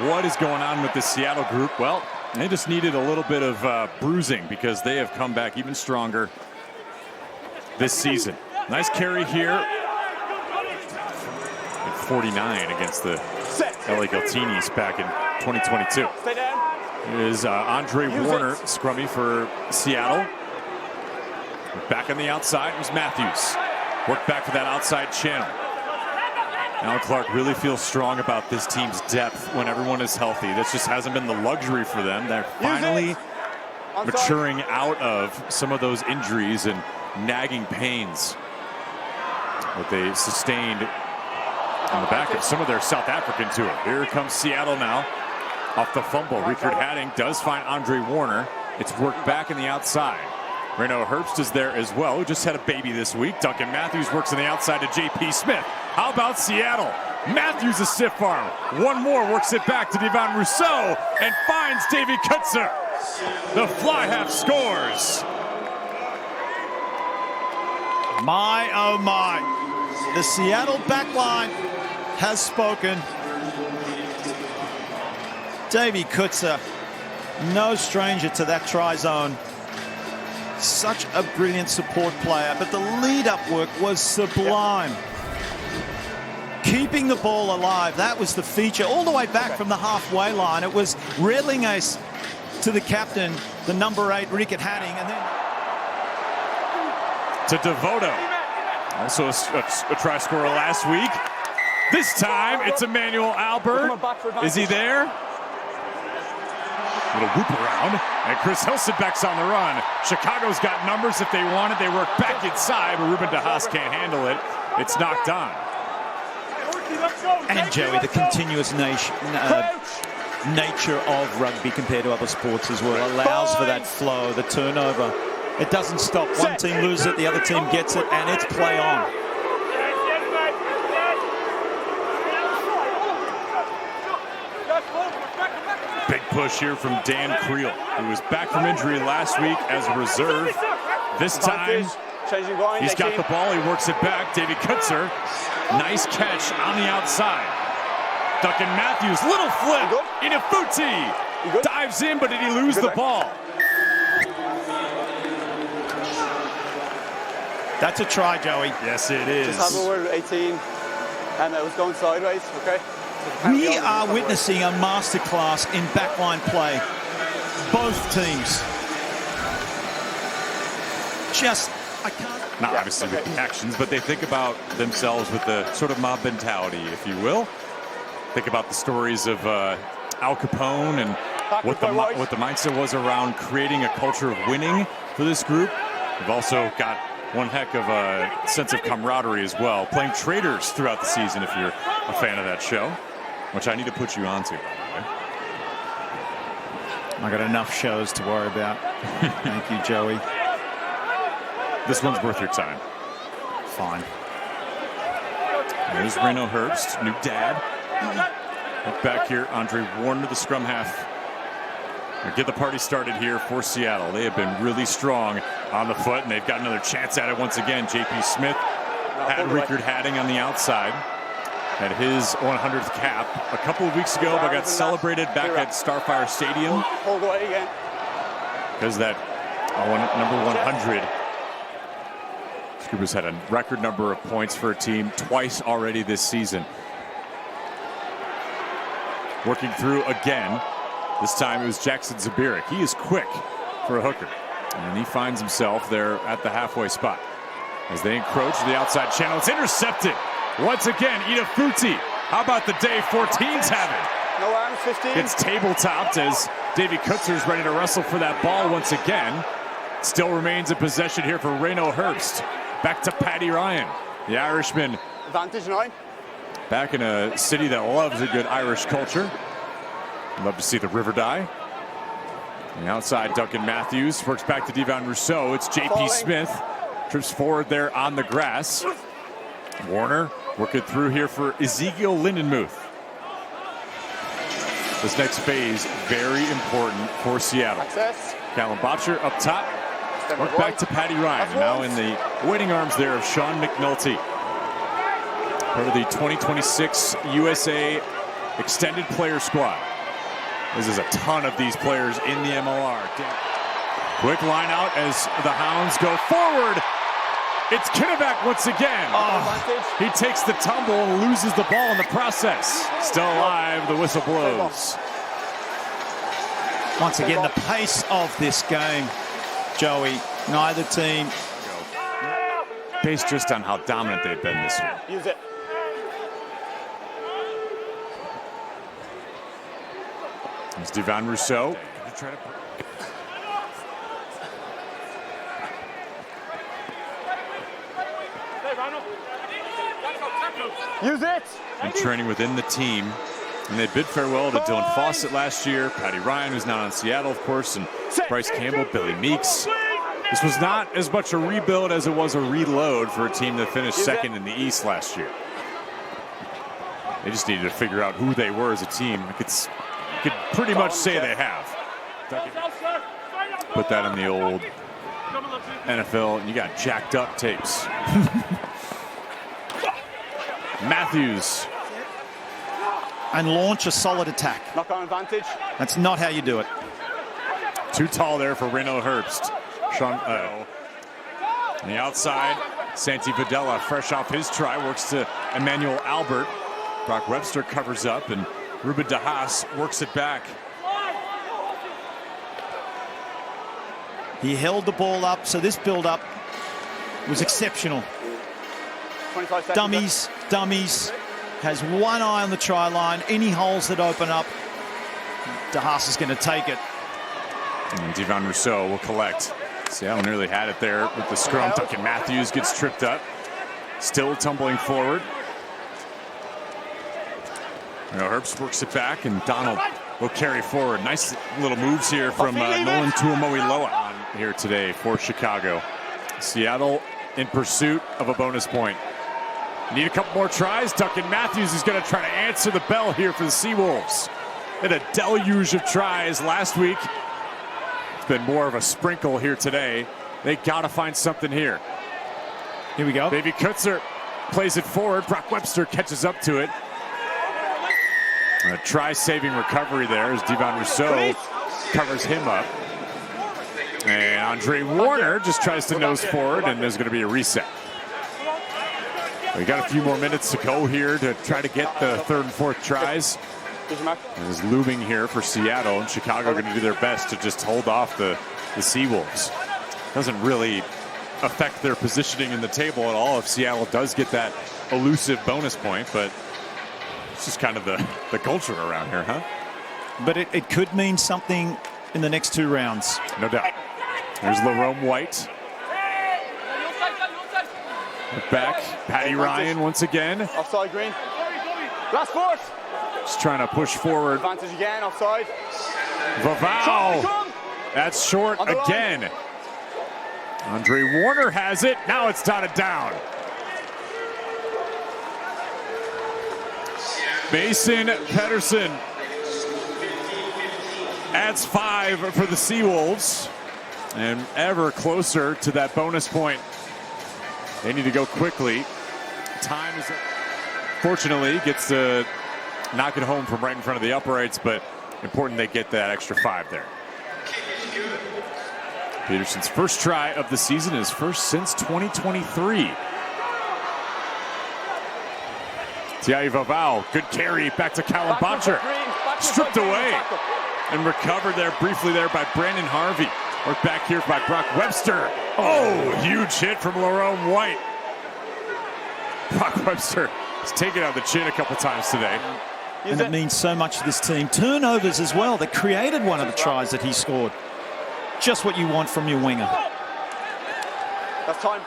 What is going on with the Seattle group? Well, they just needed a little bit of bruising because they have come back even stronger this season. Nice carry here. At 49 against the LA Galtinis back in 2022. Is Andre Warner, scrummy for Seattle. Back on the outside was Matthews. Worked back for that outside channel. Alan Clark really feels strong about this team's depth when everyone is healthy. This just hasn't been the luxury for them. They're finally maturing out of some of those injuries and nagging pains that they sustained on the back of some of their South African tour. Here comes Seattle now. Off the fumble, Rickard Hadding does find Andre Warner. It's worked back in the outside. Reno Herbst is there as well, who just had a baby this week. Duncan Matthews works on the outside to J.P. Smith. How about Seattle? Matthews a stiff arm. One more works it back to Devon Rousseau and finds Davy Kutzer. The fly half scores. My, oh my. The Seattle backline has spoken. Davy Kutzer, no stranger to that try zone. Such a brilliant support player, but the lead-up work was sublime. Keeping the ball alive, that was the feature all the way back from the halfway line. It was rattling ace to the captain, the number 8, Rickard Hadding, and then to Devoto. Also a try scorer last week. This time it's Emmanuel Albert. Is he there? Little whoop around, and Chris Hilsenbeck's on the run. Chicago's got numbers if they want it. They work back inside, but Ruben DeHaas can't handle it. It's knocked on. And Joey, the continuous nature of rugby compared to other sports as well allows for that flow, the turnover. It doesn't stop. One team loses it, the other team gets it, and it's play on. Big push here from Dan Creel, who was back from injury last week as a reserve. This time, he's got the ball. He works it back. Davy Kutzer, nice catch on the outside. Duncan Matthews, little flip. Inafuti dives in, but did he lose the ball? That's a try, Joey. Yes, it is. Just have a word with 18, and it was going sideways, okay? We are witnessing a masterclass in backline play. Both teams. I can't. Not obviously with the actions, but they think about themselves with the sort of mob mentality, if you will. Think about the stories of Al Capone and what the mindset was around creating a culture of winning for this group. We've also got one heck of a sense of camaraderie as well. Playing Traitors throughout the season if you're a fan of that show, which I need to put you onto, by the way. I got enough shows to worry about. Thank you, Joey. This one's worth your time. Fine. There's Reno Herbst, new dad. Look back here, Andre Warner, the scrum half. We'll get the party started here for Seattle. They have been really strong on the foot, and they've got another chance at it once again. J.P. Smith had Rickard Hadding on the outside. Had his 100th cap a couple of weeks ago, but got celebrated back at Starfire Stadium. Because that number 100. This group has had a record number of points for a team twice already this season. Working through again. This time it was Jackson Zabirik. He is quick for a hooker. And he finds himself there at the halfway spot. As they encroach to the outside channel, it's intercepted. Once again, Inafuti. How about the day 14's having? No arms, 15. It's tabletopped as Davy Kutzer's ready to wrestle for that ball once again. Still remains in possession here for Reno Herbst. Back to Paddy Ryan, the Irishman. Advantage 9. Back in a city that loves a good Irish culture. Love to see the river die. On the outside, Duncan Matthews works back to Devon Rousseau. It's J.P. Smith. Trips forward there on the grass. Warner working through here for Ezekiel Lindenmuth. This next phase, very important for Seattle. Access. Callum Botcher up top. Work back to Paddy Ryan. Now in the waiting arms there of Sean McNulty. Part of the 2026 USA extended player squad. This is a ton of these players in the MLR. Quick line out as the Hounds go forward. It's Kinnevac once again. Oh, he takes the tumble and loses the ball in the process. Still alive, the whistle blows. Once again, the pace of this game, Joey, neither team. Based just on how dominant they've been this year. Use it. It's Devon Rousseau. Use it. And training within the team. And they bid farewell to Dylan Fawcett last year, Patty Ryan, who's now in Seattle, of course, and Bryce Campbell, Billy Meeks. This was not as much a rebuild as it was a reload for a team that finished second in the East last year. They just needed to figure out who they were as a team. You could pretty much say they have. Put that in the old NFL, and you got jacked up tapes. Matthews. And launch a solid attack. Knock on advantage. That's not how you do it. Too tall there for Reno Herbst. Sean, on the outside, Santi Videla, fresh off his try, works to Emmanuel Albert. Brock Webster covers up, and Ruben DeHaas works it back. He held the ball up, so this build-up was exceptional. 25 seconds. Dummies. Has one eye on the try line. Any holes that open up, DeHaas is going to take it. And Devon Rousseau will collect. Seattle nearly had it there with the scrum. Duncan Matthews gets tripped up. Still tumbling forward. Herbst works it back, and Donald will carry forward. Nice little moves here from Nolan Tuamoiloa on here today for Chicago. Seattle in pursuit of a bonus point. Need a couple more tries. Duncan Matthews is going to try to answer the bell here for the Seawolves. Had a deluge of tries last week. It's been more of a sprinkle here today. They got to find something here. Here we go. Davey Kutzer plays it forward. Brock Webster catches up to it. A try-saving recovery there as Devon Rousseau covers him up. And Andre Warner just tries to nose forward, and there's going to be a reset. We got a few more minutes to go here to try to get the third and fourth tries. It is looming here for Seattle, and Chicago are going to do their best to just hold off the Seawolves. Doesn't really affect their positioning in the table at all if Seattle does get that elusive bonus point, but it's just kind of the culture around here, huh? But it could mean something in the next two rounds. No doubt. There's Lerome White. Back, Patty Ryan once again. Offside, Green. Last fourth. Just trying to push forward. Advantage again, offside. Vavao. That's short again. Andre Warner has it. Now it's dotted down. Mason Pedersen adds 5 for the Seawolves. And ever closer to that bonus point. They need to go quickly. Time is, fortunately, gets to knock it home from right in front of the uprights, but important they get that extra 5 there. Peterson's first try of the season, his first since 2023. Tiai Vavao, good carry back to Callum Boncher. Stripped away and recovered there briefly there by Brandon Harvey. Work back here by Brock Webster. Oh, huge hit from Lerome White. Brock Webster has taken out the chin a couple times today. And it means so much to this team. Turnovers as well. They created one of the tries that he scored. Just what you want from your winger. That's time.